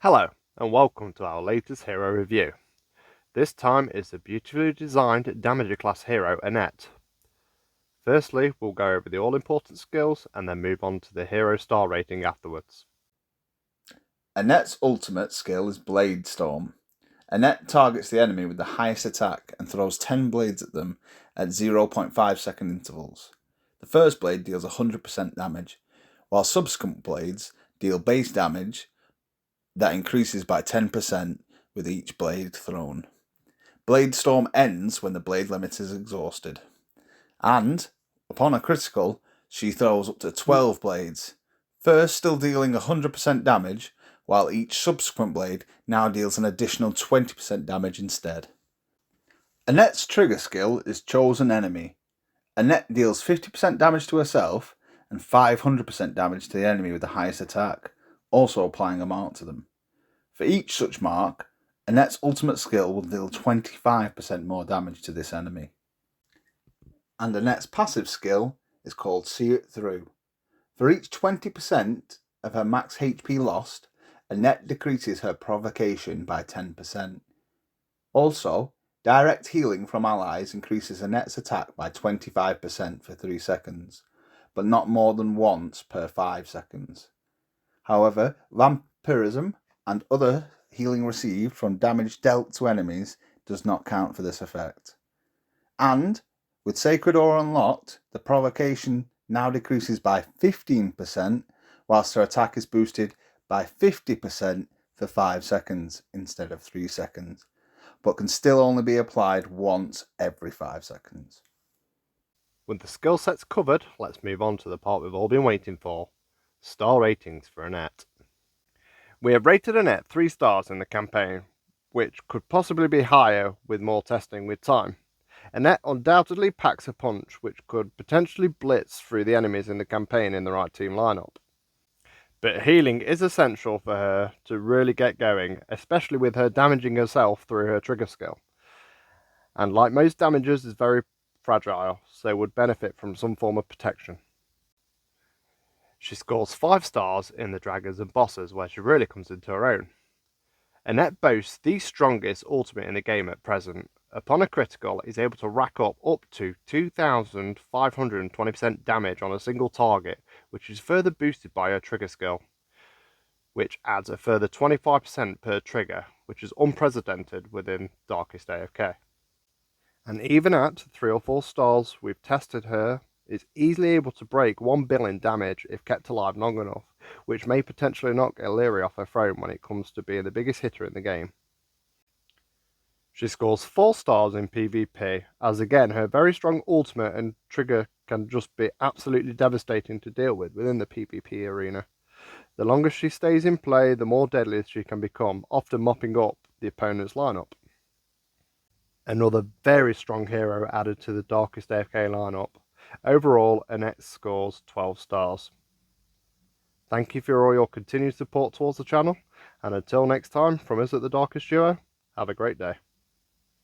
Hello and welcome to our latest hero review. This time is the beautifully designed damager class hero Anette. Firstly, we'll go over the all important skills and then move on to the hero star rating afterwards. Annette's ultimate skill is Blade Storm. Anette targets the enemy with the highest attack and throws 10 blades at them at 0.5 second intervals. The first blade deals 100% damage, while subsequent blades deal base damage that increases by 10% with each blade thrown. Blade Storm ends when the blade limit is exhausted. And, upon a critical, she throws up to 12 blades, first still dealing 100% damage, while each subsequent blade now deals an additional 20% damage instead. Annette's trigger skill is Chosen Enemy. Anette deals 50% damage to herself and 500% damage to the enemy with the highest attack, also applying a mark to them. For each such mark, Annette's ultimate skill will deal 25% more damage to this enemy. And Annette's passive skill is called See It Through. For each 20% of her max HP lost, Anette decreases her provocation by 10%. Also, direct healing from allies increases Annette's attack by 25% for 3 seconds, but not more than once per 5 seconds. However, vampirism and other healing received from damage dealt to enemies does not count for this effect. And, with Sacred Aura unlocked, the provocation now decreases by 15%, whilst her attack is boosted by 50% for 5 seconds instead of 3 seconds, but can still only be applied once every 5 seconds. With the skill sets covered, let's move on to the part we've all been waiting for. Star ratings for Anette. We have rated Anette 3 stars in the campaign, which could possibly be higher with more testing with time. Anette undoubtedly packs a punch which could potentially blitz through the enemies in the campaign in the right team lineup. But healing is essential for her to really get going, especially with her damaging herself through her trigger skill. And like most damagers, is very fragile, so would benefit from some form of protection. She scores 5 stars in the dragons and bosses, where she really comes into her own. Anette boasts the strongest ultimate in the game at present. Upon a critical, is able to rack up to 2,520% damage on a single target, which is further boosted by her trigger skill, which adds a further 25% per trigger, which is unprecedented within Darkest AFK. And even at 3 or 4 stars, we've tested her, is easily able to break 1 billion damage if kept alive long enough, which may potentially knock Illyria off her throne when it comes to being the biggest hitter in the game. She scores 4 stars in PvP, as again her very strong ultimate and trigger can just be absolutely devastating to deal with within the PvP arena. The longer she stays in play, the more deadly she can become, often mopping up the opponent's lineup. Another very strong hero added to the Darkest AFK lineup. Overall, Annette scores 12 stars. Thank you for all your continued support towards the channel, and until next time, from us at the Darkest Duo, have a great day.